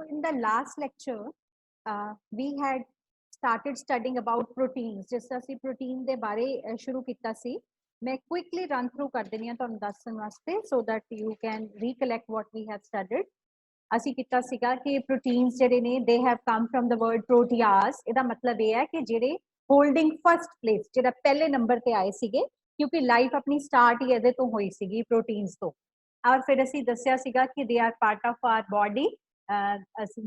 So in the last lecture, we had started studying about proteins. जिस तरह से protein ਦੇ ਬਾਰੇ ਸ਼ੁਰੂ ਕੀਤਾ ਸੀ, मैं quickly run through कर देनी है ਤੁਹਾਨੂੰ ਦੱਸਣ ਵਾਸਤੇ so that you can recollect what we have studied. ਅਸੀਂ ਕੀਤਾ ਸੀਗਾ ਕਿ proteins ਜਿਹੜੇ ਨੇ they have come from the word protease. ਇਹਦਾ ਮਤਲਬ ਇਹ ਹੈ ਕਿ ਜਿਹੜੇ holding first place, ਜਿਹੜਾ ਪਹਿਲੇ ਨੰਬਰ ਤੇ ਆਏ ਸੀਗੇ, ਕਿਉਂਕਿ ਲਾਈਫ ਆਪਣੀ ਸਟਾਰਟ ਹੀ ਇਹਦੇ ਤੋਂ ਹੋਈ ਸੀਗੀ ਪ੍ਰੋਟੀਨਸ ਤੋਂ। और फिर ਅਸੀਂ ਦੱਸਿਆ ਸੀਗਾ ਕਿ they are part of our body,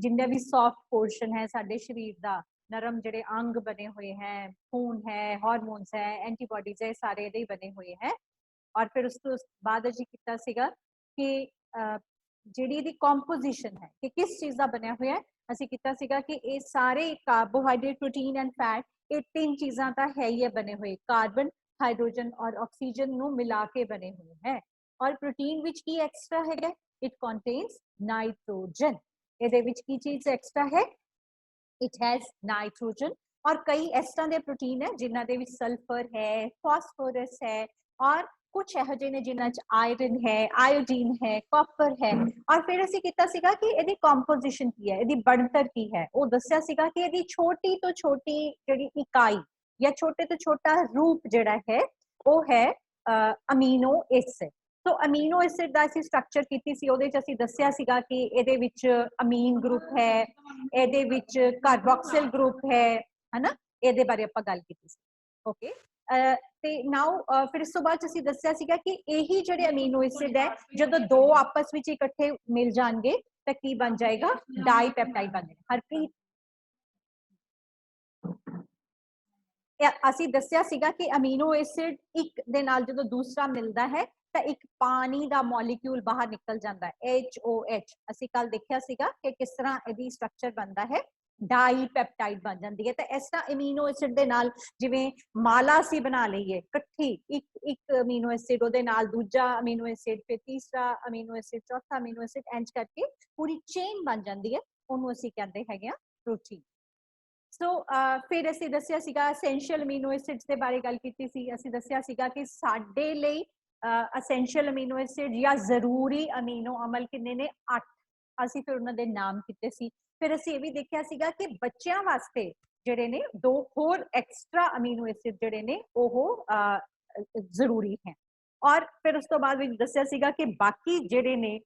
जिन्ने भी सॉफ्ट पोर्शन है साडे शरीर दा, नरम जड़े अंग बने हुए हैं, खून है, हार्मोन्स है, एंटीबॉडीज है, सारे दे बने हुए हैं। और फिर उस तो बाद अजी किता सीगा कि जिहड़ी दी कंपोजिशन है कि किस चीज दा बनया हुआ है, असी किता सीगा कि ये सारे कार्बोहाइड्रेट, प्रोटीन एंड फैट, ये तीन चीज़ां दा है ही बने हुए, कार्बन, हाइड्रोजन और ऑक्सीजन नु मिला के बने हुए हैं। और प्रोटीन विच की एक्स्ट्रा है, इट कंटेन्स नाइट्रोजन। ਇਹਦੇ ਵਿੱਚ ਕੀ ਚੀਜ਼ ਐਕਸਟਰਾ ਹੈ, ਇਟ ਹੈਜ਼ ਨਾਈਟ੍ਰੋਜਨ। और कई इस तरह के प्रोटीन है जिन्हां दे विच सल्फर है, फास्फोरस है, और कुछ ਇਹੋ ਜਿਹੇ ਨੇ ਜਿਨ੍ਹਾਂ ਚ आयरन है, आयोडीन है, कॉपर है। और फिर ਅਸੀਂ ਕੀਤਾ ਸੀਗਾ ਕਿ ਇਹਦੀ ਕੰਪੋਜੀਸ਼ਨ ਕੀ ਹੈ, ਇਹਦੀ ਬਣਤਰ ਕੀ ਹੈ, ਉਹ ਦੱਸਿਆ ਸੀਗਾ ਕਿ ਇਹਦੀ ਛੋਟੀ ਤੋਂ ਛੋਟੀ ਜਿਹੜੀ ਇਕਾਈ ਜਾਂ ਛੋਟੇ ਤੋਂ ਛੋਟਾ ਰੂਪ ਜਿਹੜਾ ਹੈ ਉਹ ਹੈ ਅਮੀਨੋ ਐਸਿਡ। तो अमीनो एसिड ਦਾ ਅਸੀਂ ਸਟਰਕਚਰ ਕੀਤੀ ਸੀ, ਉਹਦੇ ਚ ਅਸੀਂ ਦੱਸਿਆ ਸੀਗਾ ਕਿ ਇਹਦੇ ਵਿੱਚ ਅਮੀਨ ਗਰੁੱਪ ਹੈ, ਇਹਦੇ ਵਿੱਚ ਕਾਰਬੋਕਸਿਲ ਗਰੁੱਪ ਹੈ ਹਨਾ, ਇਹਦੇ ਬਾਰੇ ਆਪਾਂ ਗੱਲ ਕੀਤੀ ਸੀ। ਓਕੇ, ਤੇ ਨਾउ ਫਿਰ ਇਸ ਤੋਂ ਬਾਅਦ ਅਸੀਂ ਦੱਸਿਆ ਸੀਗਾ ਕਿ ਇਹੀ ਜਿਹੜੇ ਅਮੀਨੋ ਐਸਿਡ ਹੈ ਜਦੋਂ ਦੋ ਆਪਸ ਵਿੱਚ ਇਕੱਠੇ ਮਿਲ ਜਾਣਗੇ ਤਾਂ ਕੀ ਬਣ ਜਾਏਗਾ, ਡਾਈਪੈਪਟਾਈਡ ਬਣ ਜਾਏਗਾ। ਹਰਪ੍ਰੀਤ, ਅਸੀਂ ਦੱਸਿਆ ਸੀਗਾ ਕਿ ਅਮੀਨੋ ਐਸਿਡ ਇੱਕ ਦੇ ਨਾਲ ਜਦੋਂ ਦੂਸਰਾ ਮਿਲਦਾ ਹੈ ਤਾਂ ਇੱਕ ਪਾਣੀ ਦਾ ਮੋਲੀਕਿਊਲ ਬਾਹਰ ਨਿਕਲ ਜਾਂਦਾ ਹੈ, HOH। ਅਸੀਂ ਕੱਲ ਦੇਖਿਆ ਸੀਗਾ ਕਿ ਕਿਸ ਤਰ੍ਹਾਂ ਇਹਦੀ ਸਟਰਕਚਰ ਬਣਦਾ ਹੈ, ਡਾਈਪੈਪਟਾਈਡ ਬਣ ਜਾਂਦੀ ਹੈ। ਤਾਂ ਇਸ ਤਰ੍ਹਾਂ ਅਮੀਨੋ ਐਸਿਡ ਦੇ ਨਾਲ ਜਿਵੇਂ ਮਾਲਾ ਅਸੀਂ ਬਣਾ ਲਈਏ ਇਕੱਠੀ, ਇੱਕ ਅਮੀਨੋ ਐਸਿਡ ਉਹਦੇ ਨਾਲ ਦੂਜਾ ਅਮੀਨੋ ਐਸਿਡ, ਫਿਰ ਤੀਸਰਾ ਅਮੀਨੋ ਐਸਿਡ, ਚੌਥਾ ਅਮੀਨੋ ਐਸਿਡ, ਇੰਜ ਕਰਕੇ ਪੂਰੀ ਚੇਨ ਬਣ ਜਾਂਦੀ ਹੈ, ਉਹਨੂੰ ਅਸੀਂ ਕਹਿੰਦੇ ਹੈਗੇ ਆ ਪ੍ਰੋਟੀਨ। सो फिर ਅਸੀਂ ਦੱਸਿਆ ਸੀਗਾ ਐਸੈਂਸ਼ੀਅਲ ਅਮੀਨੋ ਐਸਿਡਸ ਦੇ ਬਾਰੇ ਗੱਲ ਕੀਤੀ ਸੀ। ਅਸੀਂ ਦੱਸਿਆ ਸੀਗਾ ਕਿ ਸਾਡੇ ਲਈ ਐਸੈਂਸ਼ੀਅਲ ਅਮੀਨੋ ਐਸਿਡ ਜਾਂ ਜ਼ਰੂਰੀ ਅਮੀਨੋ ਅਮਲ ਕਿੰਨੇ ਨੇ, 8। ਅਸੀਂ ਫਿਰ ਉਹਨਾਂ ਦੇ ਨਾਮ ਕੀਤੇ ਸੀ। ਫਿਰ ਅਸੀਂ ਇਹ ਵੀ ਦੇਖਿਆ ਸੀਗਾ ਕਿ ਬੱਚਿਆਂ ਵਾਸਤੇ ਜਿਹੜੇ ਨੇ 2 ਹੋਰ ਐਕਸਟਰਾ ਅਮੀਨੋ ਐਸਿਡ ਜਿਹੜੇ ਨੇ ਉਹ ਜ਼ਰੂਰੀ ਹੈ। ਔਰ ਫਿਰ ਉਸ ਤੋਂ ਬਾਅਦ ਵੀ ਦੱਸਿਆ ਸੀਗਾ ਕਿ ਬਾਕੀ ਜਿਹੜੇ ਨੇ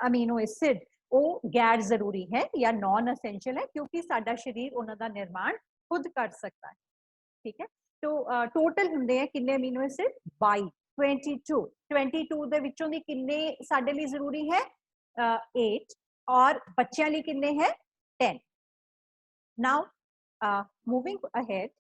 ਅਮੀਨੋ ਐਸਿਡ वो गैर जरूरी है या नॉन असेंशियल है, क्योंकि साडा शरीर उन्हां दा निर्माण खुद कर सकता है। ठीक है, तो टोटल हुंदे हैं किन्ने अमीनो एसिड, 22 22 दे विचों दी किन्ने साडे लिए जरूरी है, 8, और बच्चों लिए किन्ने है, 10। नाउ मूविंग अहेड,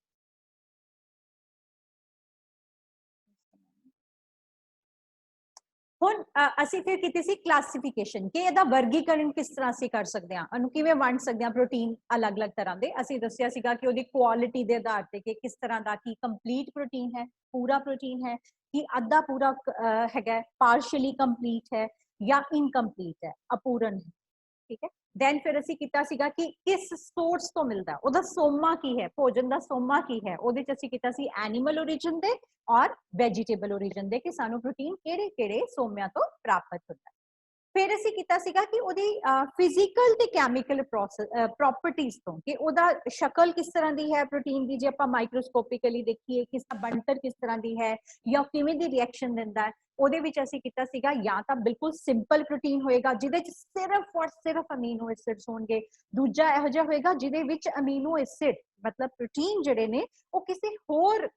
ਹੁਣ ਅਸੀਂ ਫਿਰ ਕੀਤੀ ਸੀ ਕਲਾਸੀਫਿਕੇਸ਼ਨ ਕਿ ਇਹਦਾ ਵਰਗੀਕਰਨ ਕਿਸ ਤਰ੍ਹਾਂ ਅਸੀਂ ਕਰ ਸਕਦੇ ਹਾਂ, ਉਹਨੂੰ ਕਿਵੇਂ ਵੰਡ ਸਕਦੇ ਹਾਂ ਪ੍ਰੋਟੀਨ ਅਲੱਗ-ਅਲੱਗ ਤਰ੍ਹਾਂ ਦੇ। ਅਸੀਂ ਦੱਸਿਆ ਸੀਗਾ ਕਿ ਉਹਦੀ ਕੁਆਲਿਟੀ ਦੇ ਆਧਾਰ ਤੇ ਕਿ ਕਿਸ ਤਰ੍ਹਾਂ ਦਾ, ਕੀ ਕੰਪਲੀਟ ਪ੍ਰੋਟੀਨ ਹੈ, ਪੂਰਾ ਪ੍ਰੋਟੀਨ ਹੈ, ਕਿ ਅੱਧਾ ਪੂਰਾ ਹੈਗਾ, ਪਾਰਸ਼ੀਅਲੀ ਕੰਪਲੀਟ ਹੈ ਜਾਂ ਇਨਕੰਪਲੀਟ ਹੈ, ਅਪੂਰਨ ਹੈ। ठीक है, देन फिर ਅਸੀਂ ਕੀਤਾ ਸੀਗਾ ਕਿ ਕਿਸ ਸੋਰਸ ਤੋਂ ਮਿਲਦਾ, ਉਹਦਾ ਸੋਮਾ ਕੀ ਹੈ, ਭੋਜਨ ਦਾ ਸੋਮਾ ਕੀ ਹੈ। ਉਹਦੇ ਚ ਅਸੀਂ ਕੀਤਾ ਸੀ ਐਨੀਮਲ ओरिजिन ਦੇ ਔਰ ਵੈਜੀਟੇਬਲ ओरिजिन ਦੇ, ਕਿ ਸਾਨੂੰ ਪ੍ਰੋਟੀਨ ਕਿਹੜੇ-ਕਿਹੜੇ ਸੋਮਿਆਂ ਤੋਂ ਪ੍ਰਾਪਤ ਹੁੰਦਾ। फिर ਅਸੀਂ ਕੀਤਾ ਸੀਗਾ ਕਿ ਉਹਦੀ ਫਿਜ਼ੀਕਲ ਤੇ ਕੈਮੀਕਲ ਪ੍ਰੋਪਰਟੀਜ਼ ਤੋਂ, ਕਿ ਉਹਦਾ ਸ਼ਕਲ ਕਿਸ ਤਰ੍ਹਾਂ ਦੀ ਹੈ ਪ੍ਰੋਟੀਨ ਦੀ, ਜੇ ਆਪਾਂ ਮਾਈਕਰੋਸਕੋਪਿਕਲੀ ਦੇਖੀਏ ਕਿਸ ਦਾ ਬਣਤਰ ਕਿਸ ਤਰ੍ਹਾਂ ਦੀ ਹੈ ਜਾਂ ਕਿਵੇਂ ਦੀ ਰਿਐਕਸ਼ਨ ਦਿੰਦਾ ਹੈ। ਉਹਦੇ ਵਿੱਚ ਅਸੀਂ ਕੀਤਾ ਸੀਗਾ ਜਾਂ ਤਾਂ ਬਿਲਕੁਲ ਸਿੰਪਲ ਪ੍ਰੋਟੀਨ ਹੋਏਗਾ ਜਿਹਦੇ ਚ ਸਿਰਫ ਔਰ ਸਿਰਫ ਅਮੀਨੋ ਐਸਿਡਸ ਹੋਣਗੇ, ਦੂਜਾ ਇਹੋ ਜਿਹਾ ਹੋਏਗਾ ਜਿਹਦੇ ਵਿੱਚ ਅਮੀਨੋ ਐਸਿਡ ਮਤਲਬ ਪ੍ਰੋਟੀਨ ਜਿਹੜੇ ਨੇ ਉਹ ਕਿਸੇ ਹੋਰ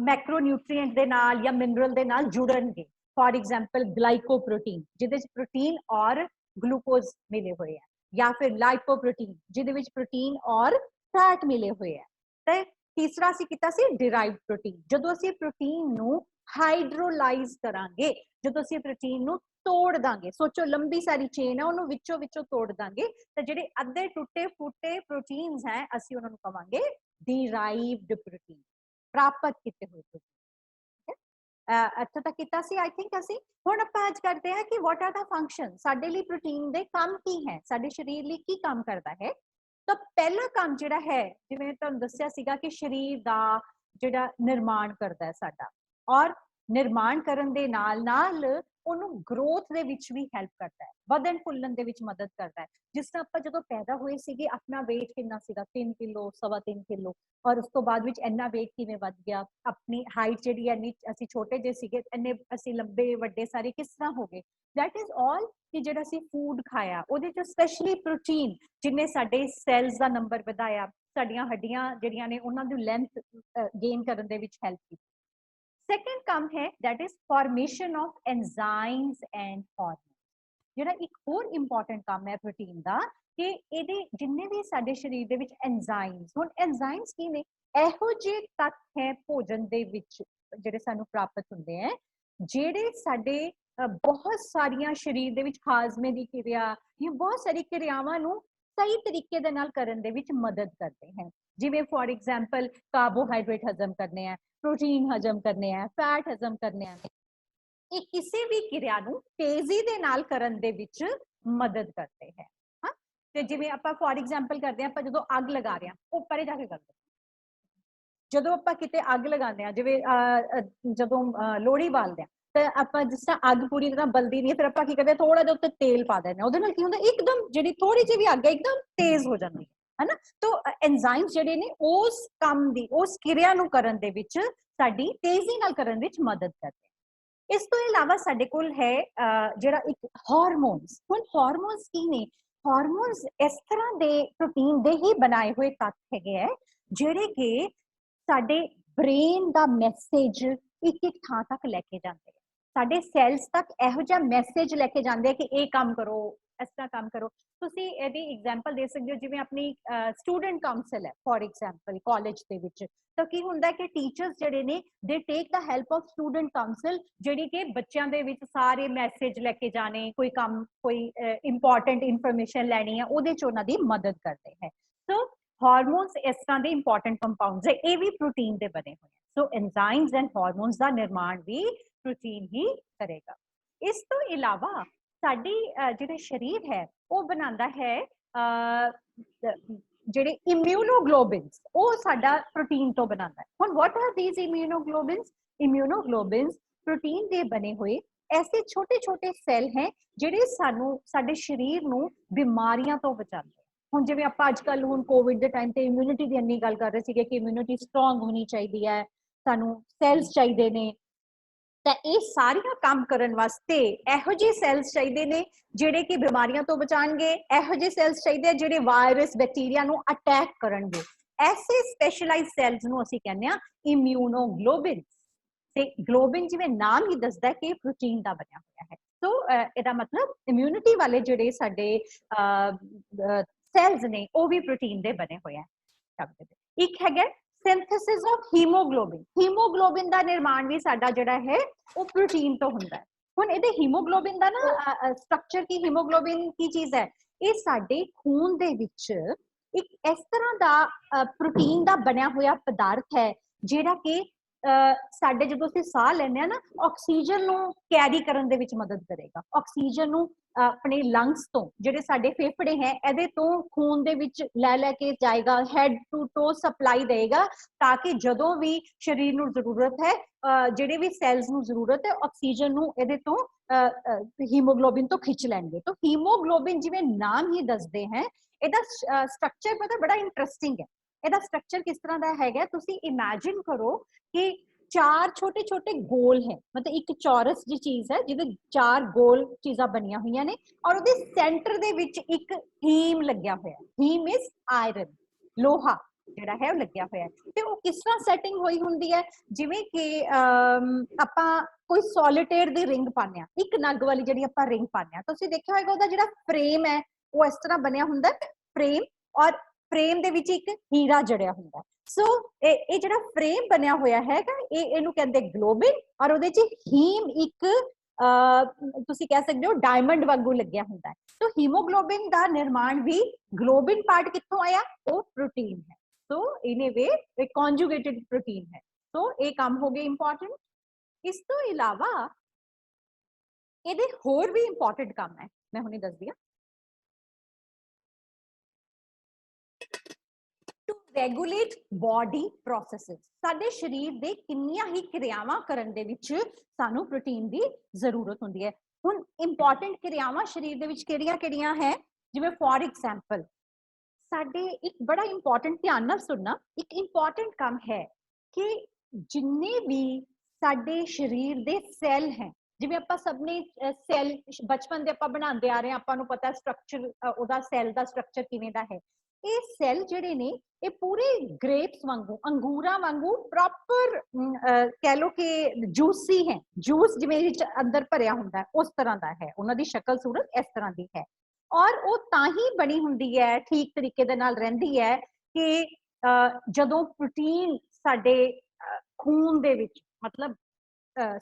ਮੈਕਰੋਨਿਊਟ੍ਰੀਐਂਟ ਦੇ ਨਾਲ ਜਾਂ ਮਿਨਰਲ ਦੇ ਨਾਲ ਜੁੜਨਗੇ। फॉर एग्जाम्पल ग्लाइकोप्रोटीन जिहदे च प्रोटीन और ग्लूकोज मिले हुए हैं, या फिर लाइपोप्रोटीन जिहदे विच प्रोटीन और फैट मिले हुए हैं। ते तीसरा असीं कीता सी डिराइव्ड प्रोटीन, जदों असीं प्रोटीन नूं हाइड्रोलाइज करांगे, जदों असीं प्रोटीन नूं तोड़ दांगे, सोचो लंबी सारी चेन है, उन्होंने विचों विचों तोड़ दांगे तो जिहड़े अद्धे टुटे फुटे प्रोटीन्स हैं असीं उन्हां नूं कहांगे डिराइव्ड प्रोटीन, प्राप्त किए हुए प्रोटीन। ਇੱਥੋਂ ਤੱਕ ਕੀਤਾ ਸੀ आई थिंक ਅਸੀਂ। ਹੁਣ ਆਪਾਂ ਅੱਜ ਕਰਦੇ ਹਾਂ ਕਿ what are the functions, ਸਾਡੇ ਲਈ ਪ੍ਰੋਟੀਨ ਦੇ ਕੰਮ ਕੀ ਹੈ, ਸਾਡੇ ਸਰੀਰ ਲਈ ਕੀ ਕੰਮ ਕਰਦਾ ਹੈ। ਤਾਂ ਪਹਿਲਾ ਕੰਮ ਜਿਹੜਾ ਹੈ, ਜਿਵੇਂ ਤੁਹਾਨੂੰ ਦੱਸਿਆ ਸੀਗਾ ਕਿ ਸਰੀਰ ਦਾ ਜਿਹੜਾ ਨਿਰਮਾਣ ਕਰਦਾ ਹੈ ਸਾਡਾ, ਔਰ निर्माण करन दे नाल ਉਹਨੂੰ growth ਦੇ ਵਿੱਚ ਵੀ help ਕਰਦਾ ਹੈ, ਵਧਣ ਫੁੱਲਣ ਦੇ ਵਿੱਚ ਮਦਦ ਕਰਦਾ ਹੈ। ਜਿਸ ਤਰ੍ਹਾਂ ਆਪਾਂ ਜਦੋਂ ਪੈਦਾ ਹੋਏ ਸੀਗੇ ਆਪਣਾ weight ਕਿੰਨਾ ਸੀਗਾ 3 ਕਿਲੋ 3.25 ਕਿਲੋ, ਔਰ ਉਸ ਤੋਂ ਬਾਅਦ ਵਿੱਚ ਇੰਨਾ weight ਕਿਵੇਂ ਵੱਧ ਗਿਆ, ਆਪਣੀ ਹਾਈਟ ਜਿਹੜੀ ਇੰਨੀ ਅਸੀਂ ਛੋਟੇ ਜਿਹੇ ਸੀਗੇ ਇੰਨੇ ਅਸੀਂ ਲੰਬੇ ਵੱਡੇ ਸਾਰੇ ਕਿਸ ਤਰ੍ਹਾਂ ਹੋ ਗਏ। that is all ਕਿ ਜਿਹੜਾ ਅਸੀਂ ਫੂਡ ਖਾਇਆ ਉਹਦੇ ਚ ਸਪੈਸ਼ਲੀ ਪ੍ਰੋਟੀਨ ਜਿਨੇ ਸਾਡੇ ਸੈਲਸ ਦਾ ਨੰਬਰ ਵਧਾਇਆ, ਸਾਡੀਆਂ ਹੱਡੀਆਂ ਜਿਹੜੀਆਂ ਨੇ ਉਹਨਾਂ ਦੀ ਲੈਂਥ ਗੇਨ ਕਰਨ ਦੇ ਵਿੱਚ ਹੈਲਪ ਕੀਤੀ। सेकेंड कम है that is formation of enzymes and hormone. ਜਿਹੜਾ ਇੱਕ ਹੋਰ ਇੰਪੋਰਟੈਂਟ ਕੰਮ ਹੈ ਪ੍ਰੋਟੀਨ ਦਾ ਕਿ ਇਹਦੇ ਜਿੰਨੇ ਵੀ ਸਾਡੇ ਸਰੀਰ ਦੇ ਵਿੱਚ ਐਂਜ਼ਾਈਮਸ, ਹੁਣ ਐਂਜ਼ਾਈਮਸ ਕੀ ਨੇ, ਇਹੋ ਜਿਹੇ ਤੱਤ ਹੈ ਭੋਜਨ ਦੇ ਵਿੱਚ ਜਿਹੜੇ ਸਾਨੂੰ ਪ੍ਰਾਪਤ ਹੁੰਦੇ ਹੈ ਜਿਹੜੇ ਸਾਡੇ ਬਹੁਤ ਸਾਰੀਆਂ ਸਰੀਰ ਦੇ ਵਿੱਚ ਹਾਜ਼ਮੇ ਦੀ ਕਿਰਿਆ ਜਾਂ ਬਹੁਤ ਸਾਰੀ ਕਿਰਿਆਵਾਂ ਨੂੰ ਸਹੀ ਤਰੀਕੇ ਦੇ ਨਾਲ ਕਰਨ ਦੇ ਵਿੱਚ ਮਦਦ ਕਰਦੇ ਹਨ। ਜਿਵੇਂ ਫॉर एग्जांपल ਕਾਰਬੋਹਾਈਡਰੇਟ ਹਜ਼ਮ ਕਰਨੇ ਆ, प्रोटीन हजम करने हैं, फैट हजम करने हैं, ये किसी भी क्रिया ਨੂੰ ਤੇਜ਼ੀ ਦੇ ਨਾਲ ਕਰਨ ਦੇ ਵਿੱਚ ਮਦਦ ਕਰਦੇ ਹੈ। ਹਾਂ ਤੇ ਜਿਵੇਂ ਆਪਾਂ ਫॉर एग्जांपल ਕਰਦੇ ਆ, ਆਪਾਂ ਜਦੋਂ ਅੱਗ ਲਗਾ ਰਹੇ ਆ ਉਹ ਪਰੇ ਜਾ ਕੇ ਕਰਦੇ, ਜਦੋਂ ਆਪਾਂ ਕਿਤੇ ਅੱਗ ਲਗਾਉਂਦੇ ਆ ਜਿਵੇਂ ਜਦੋਂ ਲੋਹੜੀ ਬਾਲਦੇ ਆ ਤੇ ਆਪਾਂ ਜਿਸ ਤਰ੍ਹਾਂ ਅੱਗ ਪੂਰੀ ਤਰ੍ਹਾਂ ਬਲਦੀ ਨਹੀਂ, ਫਿਰ ਆਪਾਂ ਕੀ ਕਰਦੇ ਥੋੜਾ ਜਿਹਾ ਉੱਤੇ ਤੇਲ ਪਾ ਦਿੰਦੇ ਆ, ਉਹਦੇ ਨਾਲ ਕੀ ਹੁੰਦਾ ਇੱਕਦਮ ਜਿਹੜੀ ਥੋੜੀ ਜਿਹੀ ਵੀ ਅੱਗ ਹੈ ਇੱਕਦਮ ਤੇਜ਼ ਹੋ ਜਾਂਦੀ ਹੈ ਨਾ। तो एंजाइम्स ਜਿਹੜੇ ਨੇ ਉਸ ਕੰਮ ਦੀ ਉਸ ਕਿਰਿਆ ਨੂੰ ਕਰਨ ਦੇ ਵਿੱਚ ਸਾਡੀ ਤੇਜ਼ੀ ਨਾਲ ਕਰਨ ਵਿੱਚ ਮਦਦ ਕਰਦੇ। ਇਸ ਤੋਂ ਇਲਾਵਾ ਸਾਡੇ ਕੋਲ ਹੈ ਜਿਹੜਾ ਇੱਕ ਹਾਰਮੋਨਸ। ਹੁਣ ਹਾਰਮੋਨਸ ਕੀ ਨੇ, ਹਾਰਮੋਨਸ ਇਸ ਤਰ੍ਹਾਂ ਦੇ ਪ੍ਰੋਟੀਨ ਦੇ ਹੀ ਬਣਾਏ ਹੋਏ ਤੱਤ ਹੈਗੇ ਹੈ ਜਿਹੜੇ ਕਿ ਸਾਡੇ ਬ੍ਰੇਨ ਦਾ ਮੈਸੇਜ ਇੱਕ ਇੱਕ ਥਾਂ ਤੱਕ ਲੈ ਕੇ ਜਾਂਦੇ ਆ, ਸਾਡੇ ਸੈਲਸ ਤੱਕ ਇਹੋ ਜਿਹਾ ਮੈਸੇਜ ਲੈ ਕੇ ਜਾਂਦੇ ਆ ਕਿ ਇਹ ਕੰਮ ਕਰੋ, ਇਸ ਤਰ੍ਹਾਂ ਕੰਮ ਕਰੋ। ਤੁਸੀਂ ਇਹਦੀ ਐਗਜ਼ਾਮਪਲ ਦੇ ਸਕਦੇ ਹੋ ਜਿਵੇਂ ਆਪਣੀ ਸਟੂਡੈਂਟ ਕਾਉਂਸਲ ਹੈ ਫॉर एग्जांपल ਕਾਲਜ ਦੇ ਵਿੱਚ, ਤਾਂ ਕੀ ਹੁੰਦਾ ਕਿ ਟੀਚਰਸ ਜਿਹੜੇ ਨੇ ਦੇ ਟੇਕ ਦਾ ਹੈਲਪ ਆਫ ਸਟੂਡੈਂਟ ਕਾਉਂਸਲ ਜਿਹੜੀ ਕਿ ਬੱਚਿਆਂ ਦੇ ਵਿੱਚ ਸਾਰੇ ਮੈਸੇਜ ਲੈ ਕੇ ਜਾਣੇ, ਕੋਈ ਕੰਮ ਕੋਈ ਇੰਪੋਰਟੈਂਟ ਇਨਫੋਰਮੇਸ਼ਨ ਲੈਣੀ ਹੈ ਉਹਦੇ ਚ ਉਹਨਾਂ ਦੀ ਮਦਦ ਕਰਦੇ ਹੈ। ਸੋ ਹਾਰਮੋਨਸ ਇਸ ਤਰ੍ਹਾਂ ਦੇ ਇੰਪੋਰਟੈਂਟ ਕੰਪਾਊਂਡਸ ਹੈ, ਇਹ ਵੀ ਪ੍ਰੋਟੀਨ ਦੇ ਬਣੇ ਹੋਏ ਹੈ। ਸੋ ਐਂਜ਼ਾਈਮਸ ਐਂਡ ਹਾਰਮੋਨਸ ਦਾ ਨਿਰਮਾਣ ਵੀ ਪ੍ਰੋਟੀਨ ਹੀ ਕਰੇਗਾ। ਇਸ ਤੋਂ ਇਲਾਵਾ ਸਾਡੀ ਜਿਹੜੇ ਸਰੀਰ ਹੈ ਉਹ ਬਣਾਉਂਦਾ ਹੈ ਜਿਹੜੇ ਇਮਿਊਨੋਗਲੋਬਿਨਸ, ਉਹ ਸਾਡਾ ਪ੍ਰੋਟੀਨ ਤੋਂ ਬਣਾਉਂਦਾ ਹੈ। ਹੁਣ ਵਾਟ ਆਰ ਥੀਸ ਇਮਿਊਨੋਗਲੋਬਿਨਸ? ਇਮਿਊਨੋਗਲੋਬਿਨਸ ਪ੍ਰੋਟੀਨ ਦੇ ਬਣੇ ਹੋਏ ऐसे छोटे छोटे सेल हैं ਜਿਹੜੇ ਸਾਨੂੰ ਸਾਡੇ ਸਰੀਰ ਨੂੰ ਬਿਮਾਰੀਆਂ ਤੋਂ ਬਚਾਉਂਦੇ। ਹੁਣ ਜਿਵੇਂ ਆਪਾਂ ਅੱਜ ਕੱਲ ਹੁਣ ਕੋਵਿਡ ਦੇ ਟਾਈਮ ਤੇ ਇਮਿਊਨਿਟੀ ਦੀ ਇੰਨੀ ਗੱਲ ਕਰ ਰਹੇ ਸੀਗੇ ਕਿ ਇਮਿਊਨਿਟੀ ਸਟਰੋਂਗ ਹੋਣੀ ਚਾਹੀਦੀ ਹੈ, ਸਾਨੂੰ ਸੈਲਸ ਚਾਹੀਦੇ ਨੇ, ਤਾਂ ਇਹ ਸਾਰੀਆਂ ਕੰਮ ਕਰਨ ਵਾਸਤੇ ਇਹੋ ਜਿਹੇ ਸੈਲਸ ਚਾਹੀਦੇ ਨੇ ਜਿਹੜੇ ਕਿ ਬਿਮਾਰੀਆਂ ਤੋਂ ਬਚਾਣਗੇ, ਇਹੋ ਜਿਹੇ ਸੈਲਸ ਚਾਹੀਦੇ ਆ ਜਿਹੜੇ ਵਾਇਰਸ ਬੈਕਟੀਰੀਆ ਨੂੰ ਅਟੈਕ ਕਰਨਗੇ। ਐਸੇ ਸਪੈਸ਼ਲਾਈਜ਼ਡ ਸੈਲਸ ਨੂੰ ਅਸੀਂ ਕਹਿੰਦੇ ਆ ਇਮਿਊਨੋਗਲੋਬਿਨ। ਤੇ ਗਲੋਬਿਨ ਜਿਵੇਂ ਨਾਮ ਹੀ ਦੱਸਦਾ ਕਿ ਪ੍ਰੋਟੀਨ ਦਾ ਬਣਿਆ ਹੋਇਆ ਹੈ। ਸੋ ਇਹਦਾ ਮਤਲਬ ਇਮਿਊਨਿਟੀ ਵਾਲੇ ਜਿਹੜੇ ਸਾਡੇ ਸੈਲਸ ਨੇ ਉਹ ਵੀ ਪ੍ਰੋਟੀਨ ਦੇ ਬਣੇ ਹੋਏ ਆ। ਇੱਕ ਹੈਗਾ ਸਿੰਥੇਸਿਸ ਆਫ ਹੀਮੋਗਲੋਬਿਨ। ਹੀਮੋਗਲੋਬਿਨ ਦਾ ਨਿਰਮਾਣ ਵੀ ਸਾਡਾ ਜਿਹੜਾ ਹੈ ਉਹ ਪ੍ਰੋਟੀਨ ਤੋਂ ਹੁੰਦਾ ਹੈ। ਹੁਣ ਇਹਦੇ ਹੀਮੋਗਲੋਬਿਨ ਦਾ ਨਾ ਸਟਰਕਚਰ ਕੀ, ਹੀਮੋਗਲੋਬਿਨ ਕੀ ਚੀਜ਼ ਹੈ, ਇਹ ਸਾਡੇ ਖੂਨ ਦੇ ਵਿੱਚ ਇੱਕ ਇਸ ਤਰ੍ਹਾਂ ਦਾ ਪ੍ਰੋਟੀਨ ਦਾ ਬਣਿਆ ਹੋਇਆ ਪਦਾਰਥ ਹੈ ਜਿਹੜਾ ਕਿ ਸਾਡੇ ਜਦੋਂ ਅਸੀਂ ਸਾਹ ਲੈਂਦੇ ਆ ਨਾ ਆਕਸੀਜਨ ਨੂੰ ਕੈਰੀ ਕਰਨ ਦੇ ਵਿੱਚ ਮਦਦ ਕਰੇਗਾ। ਆਕਸੀਜਨ ਨੂੰ ਆਪਣੇ ਲੰਗਸ ਤੋਂ ਜਿਹੜੇ ਸਾਡੇ ਫੇਫੜੇ ਹੈ ਇਹਦੇ ਤੋਂ ਖੂਨ ਦੇ ਵਿੱਚ ਲੈ ਲੈ ਕੇ ਜਾਏਗਾ, ਹੈਡ ਟੂ ਟੋ ਸਪਲਾਈ ਦੇਗਾ ਤਾਂ ਕਿ ਜਦੋਂ ਵੀ ਸਰੀਰ ਨੂੰ ਜ਼ਰੂਰਤ ਹੈ ਜਿਹੜੇ ਵੀ ਸੈਲਸ ਨੂੰ ਜ਼ਰੂਰਤ ਹੈ ਆਕਸੀਜਨ ਨੂੰ ਇਹਦੇ ਤੋਂ ਹੀਮੋਗਲੋਬਿਨ ਤੋਂ ਖਿੱਚ ਲੈਣਗੇ। ਤਾਂ ਹੀਮੋਗਲੋਬਿਨ ਜਿਵੇਂ ਨਾਮ ਹੀ ਦੱਸਦੇ ਹੈ ਇਹਦਾ ਸਟਰਕਚਰ ਪਤਾ ਬੜਾ ਇੰਟਰਸਟਿੰਗ ਹੈ। ਇਹਦਾ ਸਟਰਕਚਰ ਕਿਸ ਤਰ੍ਹਾਂ ਦਾ ਹੈਗਾ, ਤੁਸੀਂ ਇਮੇजिन ਕਰੋ ਕਿ ਚਾਰ ਛੋਟੇ ਛੋਟੇ ਗੋਲ ਹੈ, मतलब एक चौरस जी चीज है ਜਿਹਦੇ ਚਾਰ ਗੋਲ ਚੀਜ਼ਾਂ ਬਣੀਆਂ ਹੋਈਆਂ ਨੇ ਔਰ ਉਹਦੇ ਸੈਂਟਰ ਦੇ ਵਿੱਚ ਇੱਕ ਹੀਮ ਲੱਗਿਆ ਹੋਇਆ ਹੈ। ਹੀਮ ਇਜ਼ ਆਇਰਨ, ਲੋਹਾ ਜਿਹੜਾ ਹੈ ਉਹ ਲੱਗਿਆ ਹੋਇਆ ਹੈ। ਤੇ ਉਹ ਕਿਸ ਤਰ੍ਹਾਂ ਸੈਟਿੰਗ ਹੋਈ ਹੁੰਦੀ ਹੈ, ਜਿਵੇਂ ਕਿ ਆਪਾਂ ਕੋਈ ਸੋਲਿਟੇਅਰ ਦੀ ਰਿੰਗ ਪਾਉਂਦੇ ਆ, ਇੱਕ ਨਗ ਵਾਲੀ ਜਿਹੜੀ ਆਪਾਂ ਰਿੰਗ ਪਾਉਂਦੇ ਆ, ਤੁਸੀਂ ਦੇਖਿਆ ਹੋਏਗਾ ਉਹਦਾ ਜਿਹੜਾ ਫਰੇਮ ਹੈ ਉਹ ਇਸ ਤਰ੍ਹਾਂ ਬਣਿਆ ਹੁੰਦਾ ਫਰੇਮ, ਔਰ ਫਰੇਮ ਦੇ ਵਿੱਚ ਇੱਕ ਹੀਰਾ ਜੜਿਆ ਹੁੰਦਾ। ਸੋ ਇਹ ਜਿਹੜਾ ਫਰੇਮ ਬਣਿਆ ਹੋਇਆ ਹੈਗਾ ਇਹਨੂੰ ਕਹਿੰਦੇ ਗਲੋਬਿਨ, ਔਰ ਉਹਦੇ ਚ ਹੀਮ ਇੱਕ ਤੁਸੀਂ ਕਹਿ ਸਕਦੇ ਹੋ ਡਾਇਮੰਡ ਵਾਂਗੂ ਲੱਗਿਆ ਹੁੰਦਾ ਹੈ। तो हीमोग्लोबिन का निर्माण भी ग्लोबिन पार्ट कित्थों आया, वो प्रोटीन है। तो इन ए वे एक कॉन्जुगेटेड प्रोटीन है। तो ये काम हो गए इंपॉर्टेंट। इस तो इलावा ये होर भी इंपॉर्टेंट काम है, मैं हुणे दस दिया। To regulate body processes. साडे शरीर दे किन्नियां ही क्रियावां करन दे विच सानू प्रोटीन दी जरूरत हुंदी है। हुण इंपॉर्टेंट क्रियावां शरीर दे विच किहड़ियां-किहड़ियां है, जिवें फॉर एग्जांपल साडे एक बड़ा इंपॉर्टेंट, ध्यान नाल सुनना, एक इंपॉर्टेंट काम है कि जिन्ने भी साडे शरीर दे सैल हैं, जिवें आपां सबने सैल बचपन दे आपां बनांदे आ रहे हैं, आपां नूं पता स्ट्रक्चर ओदा सैल दा स्ट्रक्चर किवें दा है। ये सैल जिहड़े ने ये पूरे ग्रेप्स वांगू, अंगूरां वांगू प्रॉपर कह लो कि जूसी है, जूस जिवें अंदर भरिया हुंदा है उस तरह दा है, उन्हां दी शक्ल सूरत इस तरह दी है। और वो तां ही बनी हुंदी है, ठीक तरीके दे नाल रहिंदी है कि जदों प्रोटीन साडे खून दे विच मतलब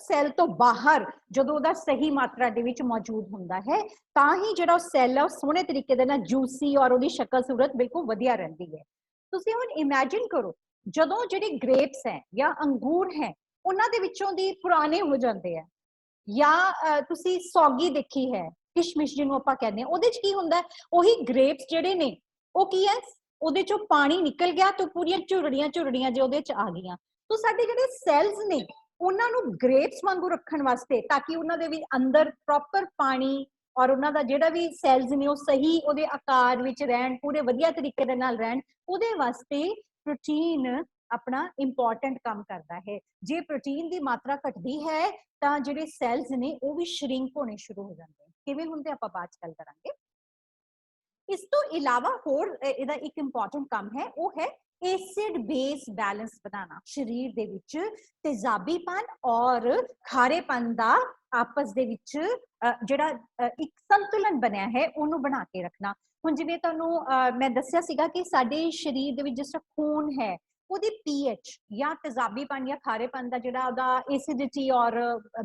सैल तो बाहर जदों ओदा सही मात्रा दे विच मौजूद हुंदा है, तां ही जिहड़ा सैल है सोहणे तरीके दे नाल जूसी और ओदी शक्ल सूरत बिल्कुल वधिया रहिंदी है। तुसीं हुण इमेजिन करो जदों जिहड़े ग्रेप्स हैं या अंगूर हैं उन्हां दे विचों दी पुराने हो जांदे है, या तुसीं सौगी देखी है, किशमिश जिहनूं आपां कहंदे हां, ओहदे च की हुंदा है, ओही ग्रेप्स जिहड़े ने ओह की है, ओहदे चों पानी निकल गया तो पूरीआं झुरड़ियां झुरड़ियां जे ओहदे च आ गईयां। तो साडे जिहड़े सैल्स ने उन्हां नूं ग्रेप्स वांगू रखण वास्ते, ताकि उन्हां दे भी अंदर प्रॉपर पानी और उन्हां दा जिहड़ा भी सैल्स ने ओह सही ओहदे आकार विच रहण, पूरे वधिया तरीके दे नाल रहण, ओहदे वास्ते प्रोटीन अपना इंपॉर्टेंट काम करता है। जे प्रोटीन की मात्रा घटती है तो जिहड़े सैल्स ने वो भी श्रिंक होने शुरू हो जाते हैं। किवें हुंदे आपां बात गल करांगे। इस तो इलावा होर इहदा एक इंपॉर्टेंट काम है, वो है एसिड बेस बैलेंस बनाना, शरीर दे विच तेजाबीपन और खारेपन दा आपस दे विच जिहड़ा एक संतुलन बनिया है उहनूं बना के रखना। हुण जिवें तुहानूं मैं दस्सिया सीगा कि साडे शरीर दे विच जिस तरह खून है ਉਹਦੀ pH या तेजाबीपन या खारेपन ਦਾ ਜਿਹੜਾ ਉਹਦਾ एसिडिटी और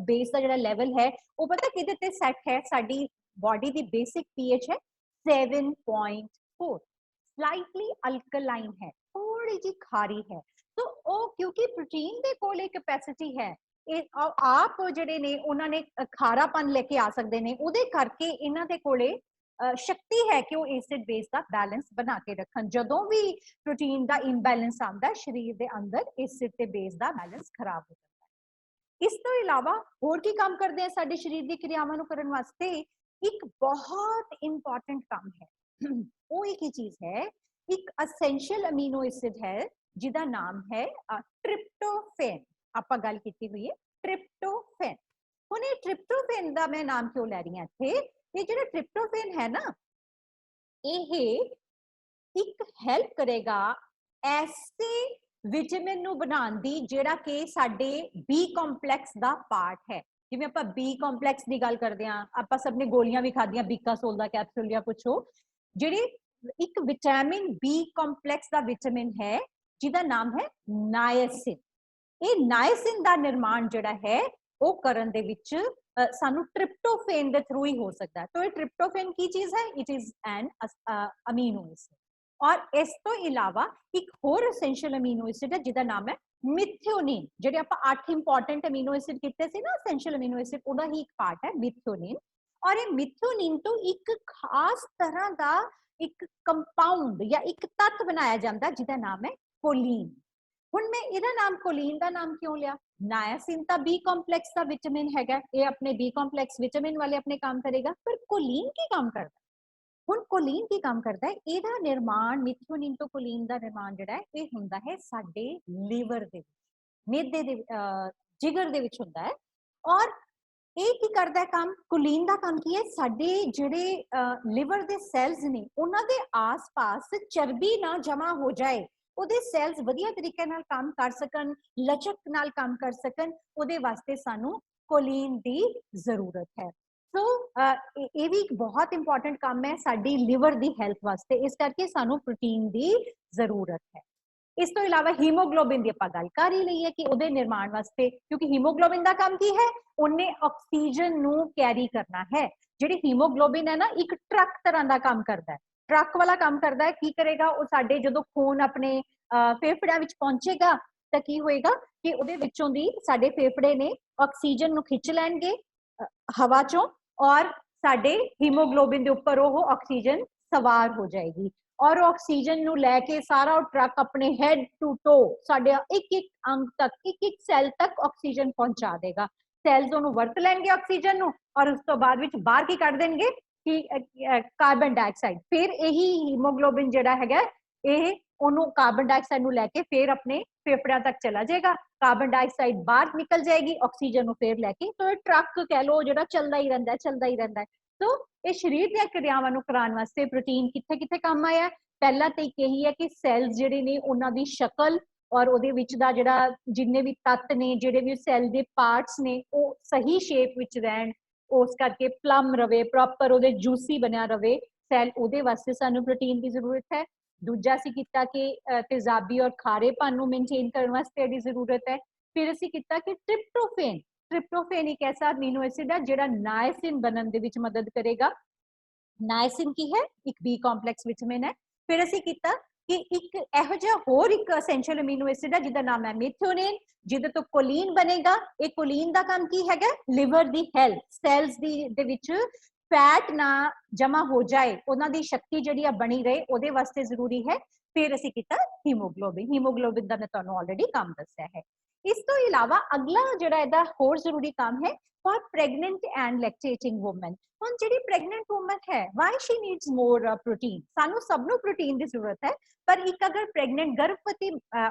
बेस ਦਾ ਜਿਹੜਾ ਲੈਵਲ ਹੈ ਉਹ ਪਤਾ ਕਿਹਦੇ ਤੇ ਸੈੱਟ ਹੈ। ਸਾਡੀ ਬਾਡੀ ਦੀ ਬੇਸਿਕ pH है 7.4, स्लाइटली अल्कलाइन है, थोड़ी जी खारी है। तो वो क्योंकि प्रोटीन दे कोल एक कैपेसिटी है, आप ਜਿਹੜੇ ਨੇ ਉਹਨਾਂ ਨੇ ਖਾਰਾਪਨ ਲੈ ਕੇ ਆ ਸਕਦੇ ਨੇ, ਉਹਦੇ ਕਰਕੇ ਇਹਨਾਂ ਦੇ ਕੋਲੇ शक्ति है कि वो एसिड बेस का बैलेंस बना के रखन। जदों भी प्रोटीन का इनबैलेंस आता है शरीर के अंदर एसिड ते बेस का बैलेंस खराब हो जाता है। इस तो इलावा होर की काम करते हैं साडे शरीर की क्रियावां नूं करन वास्ते एक बहुत इंपॉर्टेंट काम है, वो एक ही चीज है, एक असेंशियल अमीनो एसिड है जिहदा नाम है ट्रिप्टोफैन। आपां गल कीती हुई है ट्रिप्टोफैन। हुण ये ट्रिप्टोफैन दा मैं नाम क्यों लै रही हां इत्थे, ये जो ट्रिप्टोफैन है ना, ये एक हेल्प करेगा ऐसे विटामिन नूं बनाउण दी जिहड़ा कि साडे बी कॉम्पलैक्स दा पार्ट है। जिवें आपां बी कॉम्पलैक्स दी गल करदे हां, आपां सबने गोलियां भी खादियां, बीकासोल दा कैप्सूल या कुछ हो, जिहड़ी एक विटामिन बी कॉम्पलैक्स दा विटामिन है जिहदा नाम है नायसिन। ये नायसिन दा निर्माण जिहड़ा है वो करन दे विच सानू ट्रिप्टोफैन के थ्रू ही हो सकता है। तो ये ट्रिप्टोफैन की चीज है, it is an amino acid. और इस तो इलावा एक होर एसेंशियल अमीनो एसिड है जिहदा नाम है मिथ्योनिन। जिहड़े आपां 8 इंपॉर्टेंट अमीनो एसिड कीते सी ना एसेंशियल अमीनो एसिड, ओदा ही एक पार्ट है मिथ्योनिन। और ये मिथ्योनिन तो एक खास तरह का एक कंपाउंड या एक तत्व बनाया जाता है जिहदा नाम है कोलीन। हुण मैं इहदा नाम कोलीन का नाम क्यों लिया, नायसिन ता बी कॉम्पलैक्स का विटामिन हैगा, ये अपने बी कॉम्पलैक्स विटामिन वाले अपने काम करेगा, पर कोलीन की काम करता है। हुण कोलीन की काम करता है, इहदा निर्माण मिथ्योनिन तो कोलीन का निर्माण जिहड़ा है ये हुंदा है साडे लीवर दे विच, मेदे दे जिगर दे विच हुंदा है। और ਇਹ ਕੀ ਕਰਦਾ ਹੈ ਕੰਮ, ਕੋਲੀਨ ਦਾ ਕੰਮ ਕੀ ਹੈ, ਸਾਡੇ ਜਿਹੜੇ ਲਿਵਰ ਦੇ ਸੈਲਸ ਨੇ ਉਹਨਾਂ ਦੇ ਆਸ-ਪਾਸ ਚਰਬੀ ਨਾ ਜਮਾ ਹੋ ਜਾਏ, ਉਹਦੇ ਸੈਲਸ ਵਧੀਆ ਤਰੀਕੇ ਨਾਲ ਕੰਮ ਕਰ ਸਕਣ, ਲਚਕ ਨਾਲ ਕੰਮ ਕਰ ਸਕਣ, ਉਹਦੇ ਵਾਸਤੇ ਸਾਨੂੰ ਕੋਲੀਨ ਦੀ ਜ਼ਰੂਰਤ ਹੈ। ਸੋ ਇਹ ਵੀ ਇੱਕ ਬਹੁਤ ਇੰਪੋਰਟੈਂਟ ਕੰਮ ਹੈ ਸਾਡੀ ਲਿਵਰ ਦੀ ਹੈਲਥ ਵਾਸਤੇ, ਇਸ ਕਰਕੇ ਸਾਨੂੰ ਪ੍ਰੋਟੀਨ ਦੀ ਜ਼ਰੂਰਤ ਹੈ। इस तो इलावा हीमोग्लोबिन की आपां गल कर ही लई है कि उहदे निर्माण वास्ते, क्योंकि हीमोग्लोबिन का काम की है, उन्हें ऑक्सीजन नूं कैरी करना है। जिहड़ी हीमोग्लोबिन है ना एक ट्रक तरह का काम करता है, ट्रक वाला काम करता है। की करेगा वो साडे जदों खून अपने फेफड़ियां विच पहुंचेगा तो की होएगा कि उहदे विचों दी साडे फेफड़े ने ऑक्सीजन नूं खिंच लैणगे हवा चों, और साडे हीमोग्लोबिन दे उपर वो ऑक्सीजन सवार हो जाएगी। और ऑक्सीजन नू लैके सारा ट्रक अपने हेड टू टो साडे एक एक अंग तक एक एक सैल तक ऑक्सीजन पहुंचा देगा। सैल्स ਉਹਨੂੰ ਵਰਤ ਲੈਣਗੇ ਆਕਸੀਜਨ ਨੂੰ ਔਰ ਉਸ ਤੋਂ ਬਾਅਦ ਵਿੱਚ ਬਾਹਰ ਕੀ ਕੱਢ ਦੇਣਗੇ ਕਿ ਕਾਰਬਨ ਡਾਈਆਕਸਾਈਡ। ਫਿਰ ਇਹੀ ਹੀਮੋਗਲੋबिन ਜਿਹੜਾ ਹੈਗਾ ਇਹ ਉਹਨੂੰ ਕਾਰਬਨ ਡਾਈਆਕਸਾਈਡ ਨੂੰ ਲੈ ਕੇ ਫਿਰ ਆਪਣੇ ਫੇਫੜਿਆਂ ਤੱਕ ਚਲਾ ਜਾਏਗਾ। ਕਾਰਬਨ ਡਾਈਆਕਸਾਈਡ ਬਾਹਰ ਨਿਕਲ ਜਾਏਗੀ, ਆਕਸੀਜਨ ਨੂੰ ਫਿਰ ਲੈ ਕੇ। तो ट्रक कह लो ਜਿਹੜਾ ਚੱਲਦਾ ਹੀ ਰਹਿੰਦਾ ਚੱਲਦਾ ਹੀ ਰਹਿੰਦਾ। तो ਇਹ ਸਰੀਰ ਦੀਆਂ ਕਿਰਿਆਵਾਂ ਨੂੰ ਕਰਾਉਣ ਵਾਸਤੇ ਪ੍ਰੋਟੀਨ ਕਿੱਥੇ ਕਿੱਥੇ ਕੰਮ ਆਇਆ। ਪਹਿਲਾ ਤੇ ਇੱਕ ਇਹੀ ਹੈ ਕਿ ਸੈਲਸ ਜਿਹੜੇ ਨੇ ਉਹਨਾਂ ਦੀ ਸ਼ਕਲ ਔਰ ਉਹਦੇ ਵਿੱਚ ਦਾ ਜਿਹੜਾ ਜਿੰਨੇ ਵੀ ਤੱਤ ਨੇ ਜਿਹੜੇ ਵੀ ਸੈਲ ਦੇ ਪਾਰਟਸ ਨੇ ਉਹ ਸਹੀ ਸ਼ੇਪ ਵਿੱਚ ਰਹਿਣ, ਉਸ ਕਰਕੇ ਪਲਮ ਰਵੇ, ਪ੍ਰੋਪਰ ਉਹਦੇ ਜੂਸੀ ਬਣਿਆ ਰਵੇ ਸੈਲ, ਉਹਦੇ ਵਾਸਤੇ ਸਾਨੂੰ ਪ੍ਰੋਟੀਨ ਦੀ ਜ਼ਰੂਰਤ ਹੈ। ਦੂਜਾ ਅਸੀਂ ਕੀਤਾ ਕਿ ਤੇਜ਼ਾਬੀ ਔਰ ਖਾਰੇਪਨ ਨੂੰ ਮੇਨਟੇਨ ਕਰਨ ਵਾਸਤੇ ਇਹਦੀ ਜ਼ਰੂਰਤ ਹੈ। ਫਿਰ ਅਸੀਂ ਕੀਤਾ ਕਿ ट्रिप्टोफेन एक ऐसा अमीनो एसिड है ਜਿਹੜਾ ਨਾਇਸਿਨ ਬਣਨ ਦੇ ਵਿੱਚ ਮਦਦ ਕਰੇਗਾ। ਨਾਇਸਿਨ ਕੀ ਹੈ? ਇੱਕ ਬੀ ਕੰਪਲੈਕਸ ਵਿਟਾਮਿਨ ਹੈ। ਫਿਰ ਅਸੀਂ ਕੀਤਾ ਕਿ ਇੱਕ ਇਹੋ ਜਿਹਾ ਹੋਰ ਇੱਕ ਐਸੈਂਸ਼ੀਅਲ ਅਮੀਨੋ ਐਸਿਡ ਹੈ ਜਿਹਦਾ ਨਾਮ ਹੈ ਮਿਥਿਓਨਿਨ, ਜਿਹਦੇ ਤੋਂ ਕੋਲੀਨ ਬਣੇਗਾ। ਇਹ ਕੋਲੀਨ ਦਾ ਕੰਮ ਕੀ ਹੈਗਾ? ਲਿਵਰ ਦੀ ਹੈਲਥ, ਸੈਲਸ ਦੇ ਵਿੱਚ ਫੈਟ ਨਾ ਜਮਾ ਹੋ ਜਾਏ, ਉਹਨਾਂ ਦੀ ਸ਼ਕਤੀ ਜਿਹੜੀ ਆ ਬਣੀ ਰਹੇ, ਉਹਦੇ ਵਾਸਤੇ ਜ਼ਰੂਰੀ ਹੈ। ਫਿਰ ਅਸੀਂ ਕੀਤਾ ਹੀਮੋਗਲੋबिन ਦਾ ਮੈਂ ਤੁਹਾਨੂੰ ਆਲਰੇਡੀ ਕੰਮ ਦੱਸਿਆ ਹੈ। ਇਸ ਤੋਂ ਇਲਾਵਾ ਅਗਲਾ ਜਿਹੜਾ ਇਹਦਾ ਹੋਰ ਜ਼ਰੂਰੀ ਕੰਮ ਹੈ for pregnant and lactating woman. ਹੁਣ ਜਿਹੜੀ ਪ੍ਰੈਗਨੈਂਟ ਵੂਮਨ ਹੈ ਵਾਈ ਸ਼ੀ ਨੀਡਸ ਮੋਰ ਪ੍ਰੋਟੀਨ। ਸਾਨੂੰ ਸਭ ਨੂੰ ਪ੍ਰੋਟੀਨ ਦੀ ਜ਼ਰੂਰਤ ਹੈ, ਪਰ ਇੱਕ ਅਗਰ ਪ੍ਰੈਗਨੈਂਟ ਗਰਭਵਤੀ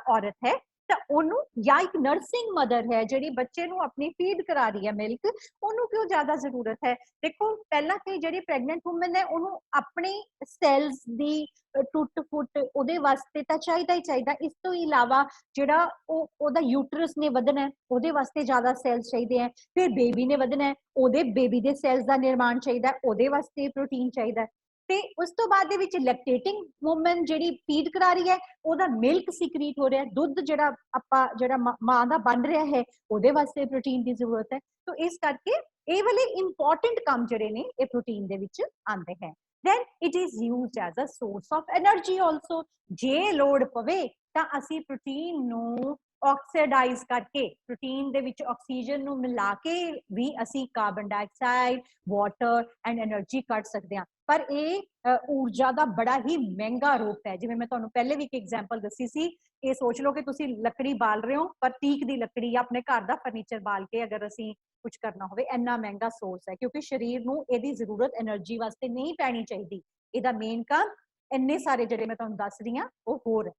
ਔਰਤ ਹੈ ਤਾਂ ਉਹਨੂੰ ਜਾਂ ਇੱਕ ਨਰਸਿੰਗ ਮਦਰ ਹੈ ਜਿਹੜੀ ਬੱਚੇ ਨੂੰ ਆਪਣੀ ਫੀਡ ਕਰਾ ਰਹੀ ਹੈ ਮਿਲਕ, ਉਹਨੂੰ ਕਿਉਂ ਜ਼ਿਆਦਾ ਜ਼ਰੂਰਤ ਹੈ? ਦੇਖੋ ਪਹਿਲਾਂ ਤੇ ਜਿਹੜੀ ਪ੍ਰੈਗਨੈਂਟ ਵੂਮਨ ਹੈ ਉਹਨੂੰ ਆਪਣੇ ਸੈਲਸ ਦੀ ਟੁੱਟ ਫੁੱਟ ਉਹਦੇ ਵਾਸਤੇ ਤਾਂ ਚਾਹੀਦਾ ਹੀ ਚਾਹੀਦਾ। ਇਸ ਤੋਂ ਇਲਾਵਾ ਜਿਹੜਾ ਉਹਦਾ ਯੂਟਰਸ ਨੇ ਵਧਣਾ ਹੈ ਉਹਦੇ ਵਾਸਤੇ ਜ਼ਿਆਦਾ ਸੈਲਸ ਚਾਹੀਦੇ ਹੈ। ਫਿਰ ਬੇਬੀ ਨੇ ਵਧਣਾ ਹੈ, ਉਹਦੇ ਬੇਬੀ ਦੇ ਸੈਲਸ ਦਾ ਨਿਰਮਾਣ ਚਾਹੀਦਾ, ਉਹਦੇ ਵਾਸਤੇ ਪ੍ਰੋਟੀਨ ਚਾਹੀਦਾ। ਤੇ ਉਸ ਤੋਂ ਬਾਅਦ ਦੇ ਵਿੱਚ ਲੈਕਟੇਟਿੰਗ ਵੂਮਨ ਜਿਹੜੀ ਫੀਡ ਕਰਾ ਰਹੀ ਹੈ ਉਹਦਾ ਮਿਲਕ ਸਿਕਰੀਟ ਹੋ ਰਿਹਾ, ਦੁੱਧ ਜਿਹੜਾ ਆਪਾਂ ਜਿਹੜਾ ਮਾਂ ਦਾ ਬਣ ਰਿਹਾ ਹੈ ਉਹਦੇ ਵਾਸਤੇ ਪ੍ਰੋਟੀਨ ਦੀ ਜ਼ਰੂਰਤ ਹੈ। तो इस करके ये वाले इंपॉर्टेंट काम जड़े ने ये प्रोटीन दे विच आंदे हैं। Then it is used as a source of energy also। J load पवे तां असी प्रोटीन नू ऑक्सीडाइज करके प्रोटीन दे विच ऑक्सीजन नू मिला के भी असी carbon dioxide, water and energy cut सकते हैं। पर ये ऊर्जा का बड़ा ही महंगा रूप है। जिवें मैं तुहानू पहले भी एक एग्जाम्पल दसी सी, ये सोच लो कि तुसी लकड़ी बाल रहे हो पर तीक दी लकड़ी या अपने घर का फर्नीचर बाल के अगर असी कुछ करना होवे, इन्ना महंगा सोर्स है क्योंकि शरीर नू इहदी जरूरत एनर्जी वास्ते नहीं पैनी चाहिए। इहदा मेन काम इन्ने सारे जिहड़े मैं तुहानू दस रही हां वो होर।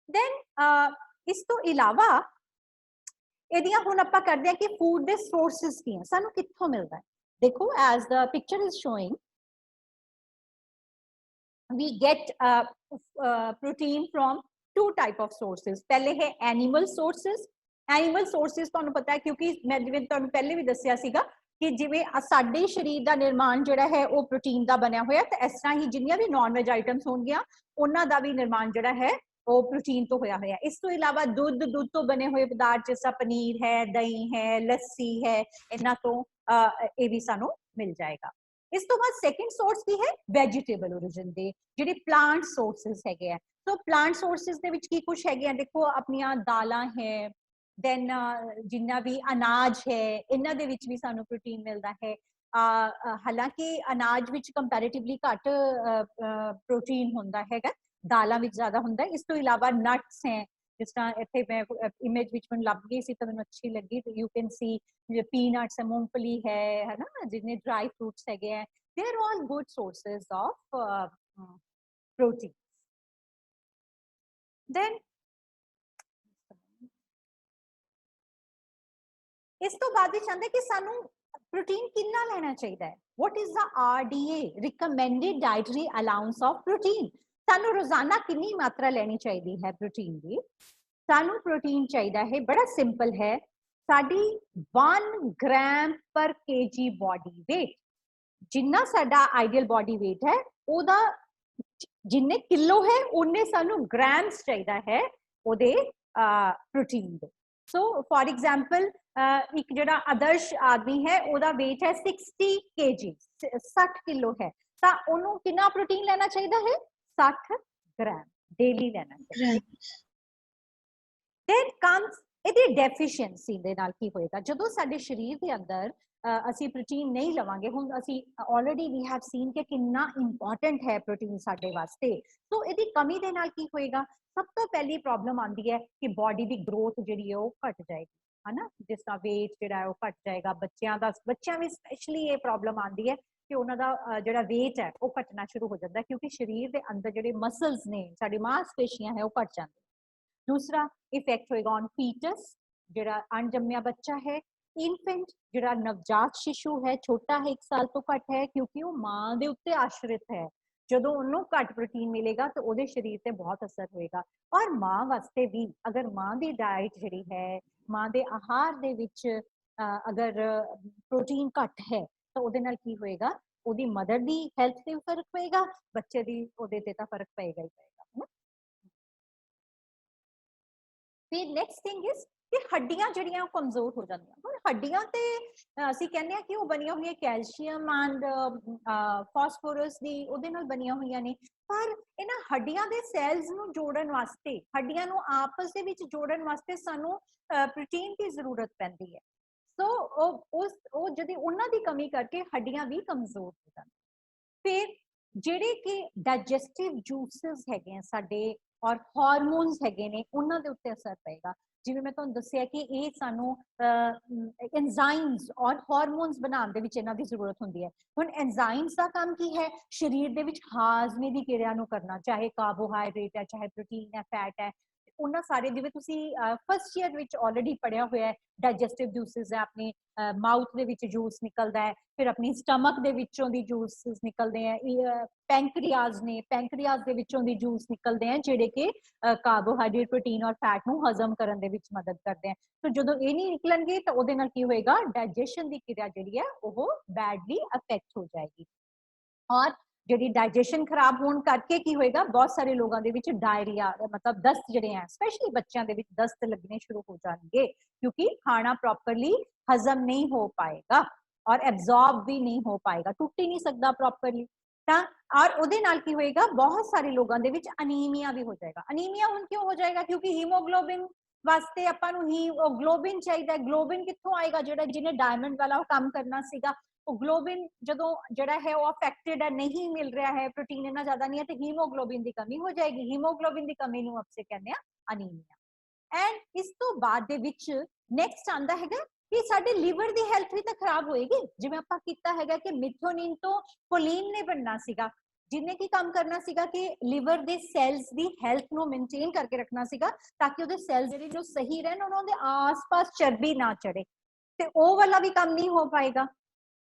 देन इस तो इलावा इहदियां हुण आपां करदे हां कि फूड दे सोर्सेस की हैं, सानू कित्थों मिलदा है। देखो as the picture is showing we get protein from two type of sources। पहले है animal sources। animal sources ਤੁਹਾਨੂੰ ਪਤਾ ਹੈ ਕਿਉਂਕਿ ਮੈਂ ਜਿਵੇਂ ਤੁਹਾਨੂੰ ਪਹਿਲੇ ਵੀ ਦੱਸਿਆ ਸੀਗਾ ਕਿ ਜਿਵੇਂ ਸਾਡੇ ਸਰੀਰ ਦਾ ਨਿਰਮਾਣ ਜਿਹੜਾ ਹੈ ਉਹ ਪ੍ਰੋਟੀਨ ਦਾ ਬਣਿਆ ਹੋਇਆ, ਤੇ ਇਸ ਤਰ੍ਹਾਂ ਹੀ ਜਿੰਨੀਆਂ ਵੀ ਨਾਨ ਵੈਜ ਆਈਟਮਸ ਹੋਣਗੀਆਂ ਉਹਨਾਂ ਦਾ ਵੀ ਨਿਰਮਾਣ ਜਿਹੜਾ ਹੈ ਉਹ ਪ੍ਰੋਟੀਨ ਤੋਂ ਹੋਇਆ ਹੋਇਆ। ਇਸ ਤੋਂ ਇਲਾਵਾ ਦੁੱਧ ਤੋਂ ਬਣੇ ਹੋਏ ਪਦਾਰਥ ਜਿਸ ਤਰ੍ਹਾਂ ਪਨੀਰ ਹੈ, ਦਹੀਂ ਹੈ, ਲੱਸੀ ਹੈ, ਇਹਨਾਂ ਤੋਂ ਇਹ ਵੀ ਸਾਨੂੰ ਮਿਲ ਜਾਏਗਾ। ਇਸ ਤੋਂ ਬਾਅਦ ਸੈਕੰਡ ਸੋਰਸ ਕੀ ਹੈ? ਵੈਜੀਟੇਬਲ ओरिजिन ਦੇ ਜਿਹੜੇ ਪਲਾਂਟ ਸੋਰਸਸ ਹੈਗੇ ਆ। ਸੋ ਪਲਾਂਟ ਸੋਰਸਸ ਦੇ ਵਿੱਚ ਕੀ ਕੁਝ ਹੈਗੇ ਆ? ਦੇਖੋ ਆਪਣੀਆਂ ਦਾਲਾਂ ਹੈ, ਦੈਨ ਜਿੰਨਾ ਵੀ ਅਨਾਜ ਹੈ ਇਹਨਾਂ ਦੇ ਵਿੱਚ ਵੀ ਸਾਨੂੰ ਪ੍ਰੋਟੀਨ ਮਿਲਦਾ ਹੈ। ਹਾਲਾਂਕਿ ਅਨਾਜ ਵਿੱਚ ਕੰਪੈਰੀਟਿਵਲੀ ਘੱਟ ਪ੍ਰੋਟੀਨ ਹੁੰਦਾ ਹੈਗਾ, ਦਾਲਾਂ ਵਿੱਚ ਜ਼ਿਆਦਾ ਹੁੰਦਾ। ਇਸ ਤੋਂ ਇਲਾਵਾ ਨਟਸ ਹੈ, ਜਿਸ ਤਰ੍ਹਾਂ ਇੱਥੇ ਮੈਂ ਇਮੇਜ ਵਿੱਚ ਮੈਨੂੰ ਲੱਭ ਗਈ ਸੀ ਤਾਂ ਮੈਨੂੰ ਅੱਛੀ ਲੱਗੀ। ਤੇ ਯੂ ਕੈਨ ਸੀ ਪੀਨਟਸ ਹੈ, ਮੂੰਗਫਲੀ ਹੈ ਨਾ, ਜਿੰਨੇ ਡਰਾਈ ਫਰੂਟਸ ਹੈਗੇ ਆ, they are all good sources of protein. Then ਇਸ ਤੋਂ ਬਾਅਦ ਵਿੱਚ ਆਉਂਦਾ ਕਿ ਸਾਨੂੰ ਪ੍ਰੋਟੀਨ ਕਿੰਨਾ ਲੈਣਾ ਚਾਹੀਦਾ ਹੈ। what is the RDA recommended dietary allowance of protein। ਸਾਨੂੰ ਰੋਜ਼ਾਨਾ ਕਿੰਨੀ ਮਾਤਰਾ ਲੈਣੀ ਚਾਹੀਦੀ ਹੈ ਪ੍ਰੋਟੀਨ ਦੀ? ਸਾਨੂੰ ਪ੍ਰੋਟੀਨ ਚਾਹੀਦਾ ਹੈ, ਬੜਾ ਸਿੰਪਲ ਹੈ, ਸਾਡੀ 1 ग्राम पर kg बॉडी वेट। जिन्ना साडा आइडियल बॉडी वेट है ਉਹਦਾ जिन्ने किलो है उन्ने सानू ग्राम्स चाहिदा है ਉਹਦੇ प्रोटीन ਦੇ। सो फॉर एग्जाम्पल एक ਜਿਹੜਾ आदर्श आदमी है ਉਹਦਾ वेट है 60 kg, 60 किलो है, ਤਾਂ ਉਹਨੂੰ ਕਿੰਨਾ प्रोटीन लेना चाहिए है? 60 ग्राम डेली लेना चाहिए। then comes ਇਹਦੀ ਡੈਫੀਸ਼ੀਐਂਸੀ ਦੇ ਨਾਲ ਕੀ ਹੋਏਗਾ? ਜਦੋਂ ਸਾਡੇ ਸਰੀਰ ਦੇ ਅੰਦਰ ਅਸੀਂ ਪ੍ਰੋਟੀਨ ਨਹੀਂ ਲਵਾਂਗੇ। ਹੁਣ ਅਸੀਂ ਆਲਰੇਡੀ ਵੀ ਹੈਵ ਸੀਨ ਕਿ ਕਿੰਨਾ ਇੰਪੋਰਟੈਂਟ ਹੈ ਪ੍ਰੋਟੀਨ ਸਾਡੇ ਵਾਸਤੇ। ਸੋ ਇਹਦੀ ਕਮੀ ਦੇ ਨਾਲ ਕੀ ਹੋਏਗਾ, ਸਭ ਤੋਂ ਪਹਿਲੀ ਪ੍ਰੋਬਲਮ ਆਉਂਦੀ ਹੈ ਕਿ ਬਾਡੀ ਦੀ ਗਰੋਥ ਜਿਹੜੀ ਹੈ ਉਹ ਘਟ ਜਾਏਗੀ, ਹੈ ਨਾ। ਜਿਸ ਤਰ੍ਹਾਂ weight ਜਿਹੜਾ ਹੈ ਉਹ ਘਟ ਜਾਏਗਾ। ਬੱਚਿਆਂ ਵਿੱਚ ਸਪੈਸ਼ਲੀ ਇਹ ਪ੍ਰੋਬਲਮ ਆਉਂਦੀ ਹੈ ਕਿ ਉਹਨਾਂ ਦਾ ਜਿਹੜਾ weight ਹੈ ਉਹ ਘਟਣਾ ਸ਼ੁਰੂ ਹੋ ਜਾਂਦਾ, ਕਿਉਂਕਿ ਸਰੀਰ ਦੇ ਅੰਦਰ ਜਿਹੜੇ ਮਸਲਸ ਨੇ, ਸਾਡੀ ਮਾਸਪੇਸ਼ੀਆਂ ਹੈ, ਉਹ ਘਟ ਜਾਂਦੀਆਂ। दूसरा इफेक्ट होएगा ऑन फीटस, ਜਿਹੜਾ अणजम्मिया बच्चा है। इनफेंट ਜਿਹੜਾ नवजात शिशु है, छोटा है, 1 साल तो घट है, क्योंकि वो मां ਦੇ ਉੱਤੇ ਆਸ਼ਰਿਤ ਹੈ। ਜਦੋਂ ਉਹਨੂੰ ਘੱਟ ਪ੍ਰੋਟੀਨ ਮਿਲੇਗਾ ਤਾਂ ਉਹਦੇ ਸਰੀਰ ਤੇ ਬਹੁਤ ਅਸਰ ਹੋਏਗਾ। ਔਰ ਮਾਂ ਵਾਸਤੇ ਵੀ ਅਗਰ ਮਾਂ ਦੀ ਡਾਈਟ ਜਿਹੜੀ ਹੈ, ਮਾਂ ਦੇ ਆਹਾਰ ਦੇ ਵਿੱਚ ਅਗਰ ਪ੍ਰੋਟੀਨ ਘੱਟ ਹੈ ਤਾਂ ਉਹਦੇ ਨਾਲ ਕੀ ਹੋਏਗਾ, ਉਹਦੀ ਮਦਰ ਦੀ ਹੈਲਥ ਤੇ ਵੀ ਫਰਕ ਪਏਗਾ, ਬੱਚੇ ਦੀ ਉਹਦੇ ਤੇ ਤਾਂ ਫਰਕ ਪਏਗਾ ਹੀ ਪਏਗਾ, ਹੈ ਨਾ। ਫਿਰ ਨੈਕਸਟ ਥਿੰਗ ਇਜ਼ ਕਿ ਹੱਡੀਆਂ ਜਿਹੜੀਆਂ ਉਹ ਕਮਜ਼ੋਰ ਹੋ ਜਾਂਦੀਆਂ। ਹੁਣ ਹੱਡੀਆਂ ਤੇ ਅਸੀਂ ਕਹਿੰਦੇ ਆ ਕਿ ਉਹ ਬਣੀਆਂ ਹੋਈਆਂ ਕੈਲਸ਼ੀਅਮ ਐਂਡ ਫਾਸਫੋਰਸ ਦੀ ਉਹਦੇ ਨਾਲ ਬਣੀਆਂ ਹੋਈਆਂ ਨੇ, ਪਰ ਇਹਨਾਂ ਹੱਡੀਆਂ ਦੇ ਸੈਲਸ ਨੂੰ ਜੋੜਨ ਵਾਸਤੇ, ਹੱਡੀਆਂ ਨੂੰ ਆਪਸ ਦੇ ਵਿੱਚ ਜੋੜਨ ਵਾਸਤੇ ਸਾਨੂੰ ਪ੍ਰੋਟੀਨ ਦੀ ਜ਼ਰੂਰਤ ਪੈਂਦੀ ਹੈ। ਸੋ ਉਹ ਜਦੋਂ ਉਹਨਾਂ ਦੀ ਕਮੀ ਕਰਕੇ ਹੱਡੀਆਂ ਵੀ ਕਮਜ਼ੋਰ ਹੋ ਜਾਂਦੀਆਂ। ਫਿਰ ਜਿਹੜੇ ਕਿ ਡਾਈਜੈਸਟਿਵ ਜੂਸਿਸ ਹੈਗੇ ਆ ਸਾਡੇ ਔਰ ਹਾਰਮੋਨਸ ਹੈਗੇ ਨੇ, ਉਹਨਾਂ ਦੇ ਉੱਤੇ ਅਸਰ ਪਏਗਾ। ਜਿਵੇਂ ਮੈਂ ਤੁਹਾਨੂੰ ਦੱਸਿਆ ਕਿ ਇਹ ਸਾਨੂੰ ਐਂਜ਼ਾਈਮਸ ਔਰ ਹਾਰਮੋਨਸ ਬਣਾਉਣ ਦੇ ਵਿੱਚ ਇਹਨਾਂ ਦੀ ਜ਼ਰੂਰਤ ਹੁੰਦੀ ਹੈ। ਹੁਣ ਐਂਜ਼ਾਈਮਸ ਦਾ ਕੰਮ ਕੀ ਹੈ, ਸਰੀਰ ਦੇ ਵਿੱਚ ਹਾਜ਼ਮੇ ਦੀ ਕਿਰਿਆ ਨੂੰ ਕਰਨਾ, ਚਾਹੇ ਕਾਰਬੋਹਾਈਡਰੇਟ ਹੈ, ਚਾਹੇ ਪ੍ਰੋਟੀਨ ਹੈ, ਫੈਟ ਹੈ। ਉਹਨਾਂ ਸਾਰੇ ਜਿਵੇਂ ਤੁਸੀਂ ਫਸਟ ਈਅਰ ਵਿੱਚ ਆਲਰੇਡੀ ਪੜਿਆ ਹੋਇਆ ਹੈ, ਡਾਈਜੈਸਟਿਵ ਜੂਸਿਸ ਹੈ, ਆਪਣੀ ਮਾਊਥ ਦੇ ਵਿੱਚ ਜੂਸ ਨਿਕਲਦਾ ਹੈ, ਫਿਰ ਆਪਣੀ ਸਟਮਕ ਦੇ ਵਿੱਚੋਂ ਦੀ ਜੂਸਿਸ ਨਿਕਲਦੇ ਆ, ਪੈਂਕਰੀਆਜ਼ ਨੇ, ਪੈਂਕਰੀਆਜ਼ ਦੇ ਵਿੱਚੋਂ ਦੀ ਜੂਸ ਨਿਕਲਦੇ ਆ, ਜਿਹੜੇ ਕਿ ਕਾਰਬੋਹਾਈਡਰੇਟ, ਪ੍ਰੋਟੀਨ ਔਰ ਫੈਟ ਨੂੰ ਹਜ਼ਮ ਕਰਨ ਦੇ ਵਿੱਚ ਮਦਦ ਕਰਦੇ ਆ। तो जो ये नहीं निकलेंगे तो ਉਹਦੇ ਨਾਲ ਕੀ ਹੋਏਗਾ, डाइजेशन ਦੀ ਕਿਰਿਆ ਜਿਹੜੀ ਹੈ ਉਹ बैडली अफेक्ट हो जाएगी। और ਜਿਹੜੀ डाइजेशन खराब ਹੋਣ ਕਰਕੇ ਕੀ ਹੋਏਗਾ, ਬਹੁਤ ਸਾਰੇ ਲੋਕਾਂ ਦੇ ਵਿੱਚ डायरिया मतलब दस्त ਜਿਹੜੇ ਹੈ, स्पेशली ਬੱਚਿਆਂ ਦੇ ਵਿੱਚ दस्त लगने शुरू हो जाएंगे, क्योंकि खाना प्रॉपरली हजम नहीं हो पाएगा और एब्जॉर्ब भी नहीं हो पाएगा, टूट ही नहीं सकता प्रॉपरली। ਤਾਂ ਔਰ ਉਹਦੇ ਨਾਲ ਕੀ ਹੋਏਗਾ, ਬਹੁਤ ਸਾਰੇ ਲੋਕਾਂ ਦੇ ਵਿੱਚ ਅਨੀਮੀਆ ਵੀ ਹੋ ਜਾਏਗਾ। ਅਨੀਮੀਆ ਹੁਣ ਕਿਉਂ ਹੋ ਜਾਏਗਾ, ਕਿਉਂਕਿ ਹੀਮੋਗਲੋबिन ਵਾਸਤੇ ਆਪਾਂ ਨੂੰ ਹੀਮੋਗਲੋबिन ਚਾਹੀਦਾ। ਗਲੋबिन ਕਿੱਥੋਂ ਆਏਗਾ, ਜਿਹੜਾ ਜਿਹਨੇ ਡਾਇਮੰਡ ਵਾਲਾ ਉਹ ਕੰਮ ਕਰਨਾ ਸੀਗਾ, ਉਹ ग्लोबिन ਜਦੋਂ ਜਿਹੜਾ ਹੈ ਉਹ ਅਫੈਕਟਡ ਹੈ, ਨਹੀਂ ਮਿਲ ਰਿਹਾ ਹੈ, ਪ੍ਰੋਟੀਨ ਇੰਨਾ ਜ਼ਿਆਦਾ ਨਹੀਂ ਹੈ, ਤੇ ਹੀਮੋਗਲੋबिन ਦੀ ਕਮੀ ਹੋ ਜਾਏਗੀ। ਹੀਮੋਗਲੋबिन ਦੀ ਕਮੀ ਨੂੰ ਆਪਾਂ ਕਹਿੰਦੇ ਆ ਅਨੀਮੀਆ। ਐਂਡ ਇਸ ਤੋਂ ਬਾਅਦ ਦੇ ਵਿੱਚ ਨੈਕਸਟ ਆਂਦਾ ਹੈਗਾ ਕਿ ਸਾਡੇ ਲੀਵਰ ਦੀ ਹੈਲਥ ਵੀ ਤਾਂ ਖਰਾਬ ਹੋਏਗੀ। ਜਿਵੇਂ ਆਪਾਂ ਕੀਤਾ ਹੈਗਾ ਕਿ ਮਿਥੋਨਿਨ ਤੋਂ ਕੋਲਿਨ ਨੇ ਬਣਨਾ ਸੀਗਾ, ਜਿਹਨੇ ਕੀ ਕੰਮ ਕਰਨਾ ਸੀਗਾ ਕਿ ਲੀਵਰ ਦੇ ਸੈਲਸ ਦੀ ਹੈਲਥ ਨੂੰ ਮੇਨਟੇਨ ਕਰਕੇ ਰੱਖਣਾ ਸੀਗਾ, ਤਾਂ ਕਿ ਉਹਦੇ ਸੈਲਸ ਜਿਹੜੇ ਜੋ ਸਹੀ ਰਹਿਣ, ਉਹਨਾਂ ਦੇ ਆਸ-ਪਾਸ ਚਰਬੀ ਨਾ ਚੜੇ, ਤੇ ਉਹ ਵਾਲਾ ਵੀ ਕੰਮ ਨਹੀਂ ਹੋ ਪਾਏਗਾ।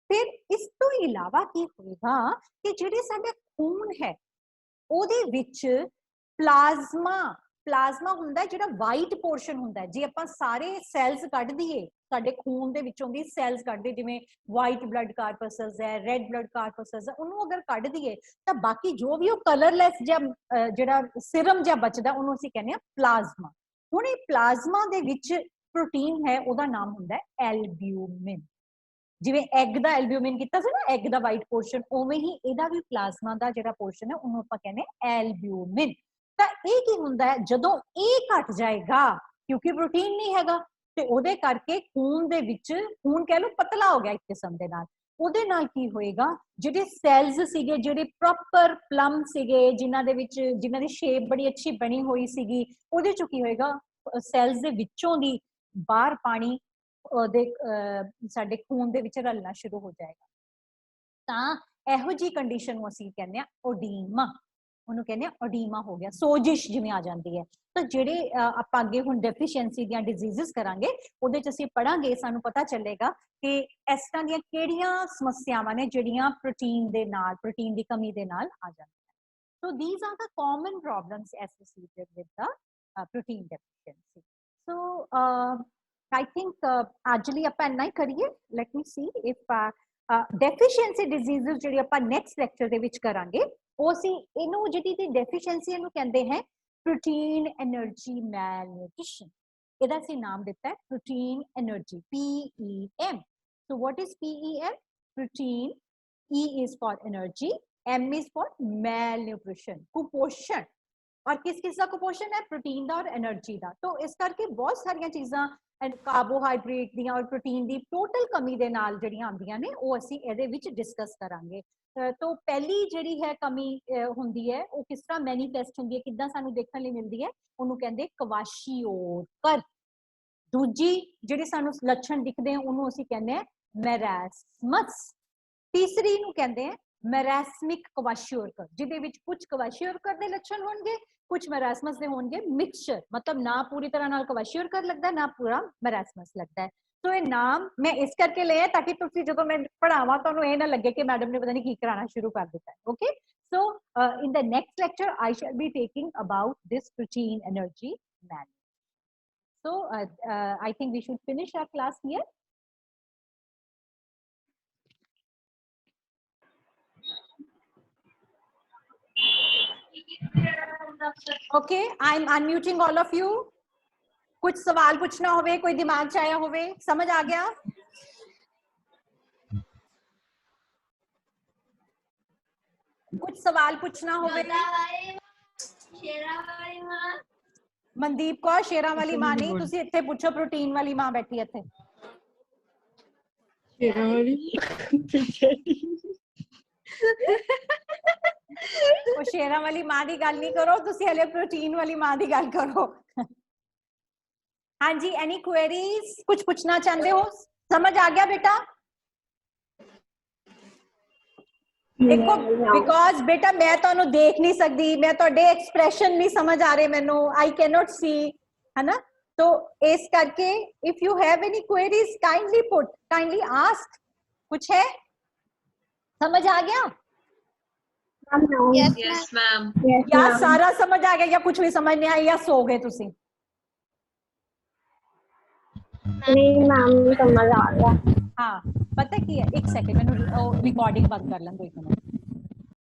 ਫਿਰ ਇਸ ਤੋਂ ਇਲਾਵਾ ਕੀ ਹੋਏਗਾ ਕਿ ਜਿਹੜੇ ਸਾਡੇ ਖੂਨ ਹੈ ਉਹਦੇ ਵਿੱਚ ਪਲਾਜ਼ਮਾ ਹੁੰਦਾ, ਜਿਹੜਾ ਵਾਈਟ ਪੋਰਸ਼ਨ ਹੁੰਦਾ। ਜੇ ਆਪਾਂ ਸਾਰੇ ਸੈਲਸ ਕੱਢ ਦਈਏ, ਸਾਡੇ ਖੂਨ ਦੇ ਵਿੱਚੋਂ ਦੀ ਸੈਲਸ ਕੱਢਦੇ, ਜਿਵੇਂ ਵਾਈਟ ਬਲੱਡ ਕਾਰਪਸਲਸ ਹੈ, ਰੈੱਡ ਬਲੱਡ ਕਾਰਪਸਲਸ ਹੈ, ਉਹਨੂੰ ਅਗਰ ਕੱਢ ਦਈਏ ਤਾਂ ਬਾਕੀ ਜੋ ਵੀ ਉਹ ਕਲਰਲੈਸ ਜਿਹਾ ਜਿਹੜਾ ਸਿਰਮ ਜਿਹਾ ਬਚਦਾ, ਉਹਨੂੰ ਅਸੀਂ ਕਹਿੰਦੇ ਆ ਪਲਾਜ਼ਮਾ। ਹੁਣ ਇਹ ਪਲਾਜ਼ਮਾ ਦੇ ਵਿੱਚ ਪ੍ਰੋਟੀਨ ਹੈ, ਉਹਦਾ ਨਾਮ ਹੁੰਦਾ ਐਲਬਿਊਮਿਨ। ਜਿਵੇਂ ਐਗ ਦਾ ਐਲਬਿਊਮਿਨ ਕੀਤਾ ਸੀ ਨਾ, ਐਗ ਦਾ ਵਾਈਟ ਪੋਰਸ਼ਨ, ਉਵੇਂ ਹੀ ਇਹਦਾ ਵੀ ਪਲਾਜ਼ਮਾ ਦਾ ਜਿਹੜਾ ਪੋਰਸ਼ਨ ਹੈ ਉਹਨੂੰ ਆਪਾਂ ਕਹਿੰਦੇ ਐਲਬਿਊਮਿਨ। ਤਾਂ ਇਹ ਕੀ ਹੁੰਦਾ ਹੈ, ਜਦੋਂ ਇਹ ਘਟ ਜਾਏਗਾ, ਕਿਉਂਕਿ ਪ੍ਰੋਟੀਨ ਨਹੀਂ ਹੈਗਾ, ਤੇ ਉਹਦੇ ਕਰਕੇ ਖੂਨ ਦੇ ਵਿੱਚ, ਖੂਨ ਕਹਿ ਲਓ ਪਤਲਾ ਹੋ ਗਿਆ ਇੱਕ ਕਿਸਮ ਦੇ ਨਾਲ। ਉਹਦੇ ਨਾਲ ਕੀ ਹੋਏਗਾ, ਜਿਹੜੇ ਸੈਲਸ ਸੀਗੇ, ਜਿਹੜੇ ਪ੍ਰੋਪਰ ਪਲਮ ਸੀਗੇ, ਜਿਨ੍ਹਾਂ ਦੇ ਵਿੱਚ, ਜਿਨ੍ਹਾਂ ਦੀ ਸ਼ੇਪ ਬੜੀ ਅੱਛੀ ਬਣੀ ਹੋਈ ਸੀਗੀ, ਉਹਦੇ ਚੋਂ ਕੀ ਹੋਏਗਾ, ਸੈਲਸ ਦੇ ਵਿੱਚੋਂ ਦੀ ਬਾਹਰ ਪਾਣੀ ਉਹਦੇ ਸਾਡੇ ਖੂਨ ਦੇ ਵਿੱਚ ਰਲਣਾ ਸ਼ੁਰੂ ਹੋ ਜਾਏਗਾ। ਤਾਂ ਇਹੋ ਜੀ ਕੰਡੀਸ਼ਨ ਨੂੰ ਅਸੀਂ ਕਹਿੰਦੇ ਆ ਓਡੀਮਾ, ਉਹਨੂੰ ਕਹਿੰਦੇ ਆ ਓਡੀਮਾ ਹੋ ਗਿਆ, ਸੋਜਿਸ਼ ਜਿਵੇਂ ਆ ਜਾਂਦੀ ਹੈ। ਤਾਂ ਜਿਹੜੇ ਆਪਾਂ ਅੱਗੇ ਹੁਣ ਡੈਫੀਸ਼ੀਐਂਸੀ ਦੀਆਂ ਡਿਜ਼ੀਜ਼ਸ ਕਰਾਂਗੇ, ਉਹਦੇ ਚ ਅਸੀਂ ਪੜਾਂਗੇ, ਸਾਨੂੰ ਪਤਾ ਚੱਲੇਗਾ ਕਿ ਇਸ ਤਰ੍ਹਾਂ ਦੀਆਂ ਕਿਹੜੀਆਂ ਸਮੱਸਿਆਵਾਂ ਨੇ ਜਿਹੜੀਆਂ ਪ੍ਰੋਟੀਨ ਦੇ ਨਾਲ, ਪ੍ਰੋਟੀਨ ਦੀ ਕਮੀ ਦੇ ਨਾਲ ਆ ਜਾਂਦੀਆਂ। So these are the common problems associated with the protein deficiency. So I think ਅੱਜ ਲਈ ਆਪਾਂ ਇੰਨਾ ਹੀ ਕਰੀਏ। Let me C if deficiency diseases ਜਿਹੜੀ ਆਪਾਂ ਨੈਕਸਟ ਲੈਕਚਰ ਦੇ ਵਿੱਚ ਕਰਾਂਗੇ, ਉਹ ਅਸੀਂ ਇਹਨੂੰ ਜਿਹੜੀ ਦੀ ਡੈਫੀਸ਼ੀਐਂਸੀ ਇਹਨੂੰ ਕਹਿੰਦੇ ਹੈ ਪ੍ਰੋਟੀਨ ਐਨਰਜੀ ਮੈਲਨਿਊਟ੍ਰੀਸ਼ਨ। ਇਹਦਾ ਅਸੀਂ ਨਾਮ ਦਿੱਤਾ ਹੈ protein energy, PEM। So what is PEM? Protein, E is for energy, M is for malnutrition, ਕੁਪੋਸ਼ਣ। और किस किस का कुपोषण है, प्रोटीन का और एनर्जी का। तो इस करके बहुत सारिया चीज़ां कार्बोहाइड्रेट दी और प्रोटीन की टोटल कमी दे नाल जिहड़ियां आंदियां ने वो असीं इहदे विच डिस्कस करांगे। तो पहली जिहड़ी है कमी हुंदी है वो किस तरह मैनीफेस्ट हुंदी है, किद्दां सानू देखण लई मिलदी है, उहनूं कहंदे क्वाशियोकर। दूजी जिहड़ी सानू लक्षण दिखदे हैं उहनूं असीं कहंदे हैं मैरास्मस। तीसरी नूं कहंदे हैं मैरास्मिक क्वाशियोकर, जिहदे विच कुछ क्वाशियोकर दे लक्षण होणगे, कुछ मैरास्मस दे होणगे मिक्सचर, मतलब ना पूरी तरह नाल क्वाशियोकर लगदा है ना पूरा मैरास्मस लगदा है। तो ये नाम मैं इस करके ले आया ताकि तुसी जदों मैं पढ़ावां तुहानू ये ना लगे कि मैडम ने पता नहीं की कराना शुरू कर दिता है। Okay, so in the next lecture I shall be taking about this protein energy management. So I think we should finish our class here. Okay, I'm unmuting all of you. कुछ सवाल पूछना होवे, कोई दिमाग च आया होवे, समझ आ गया? कुछ सवाल पूछना होवे? मनदीप को शेरा वाली मां नहीं, तुसी इत्थे पूछो, प्रोटीन वाली मां बैठी इत्थे। शेरा वाली वो शेरा वाली मां दी गल नहीं करो, तुसी हले प्रोटीन वाली मां दी गल करो। हाँ जी, एनी क्वेरीज, कुछ पूछना चाहते हो? समझ आ गया बेटा? देखो बिकॉज बेटा मैं तो देख नहीं सकती, मैं तो एक्सप्रेशन नहीं समझ आ रहे मैनू, आई कैन नॉट सी, है ना? तो इस करके if you have any queries kindly put, kindly ask. कुछ है समझ आ गया? Yes ma'am. या सारा समझ आ गया या कुछ भी समझ नहीं आया या सो गए तुसी? नहीं मैम समझ आ गया। हाँ पता की है, एक सेकंड मैंने रिकॉर्डिंग बंद कर लें, 2 मिनट।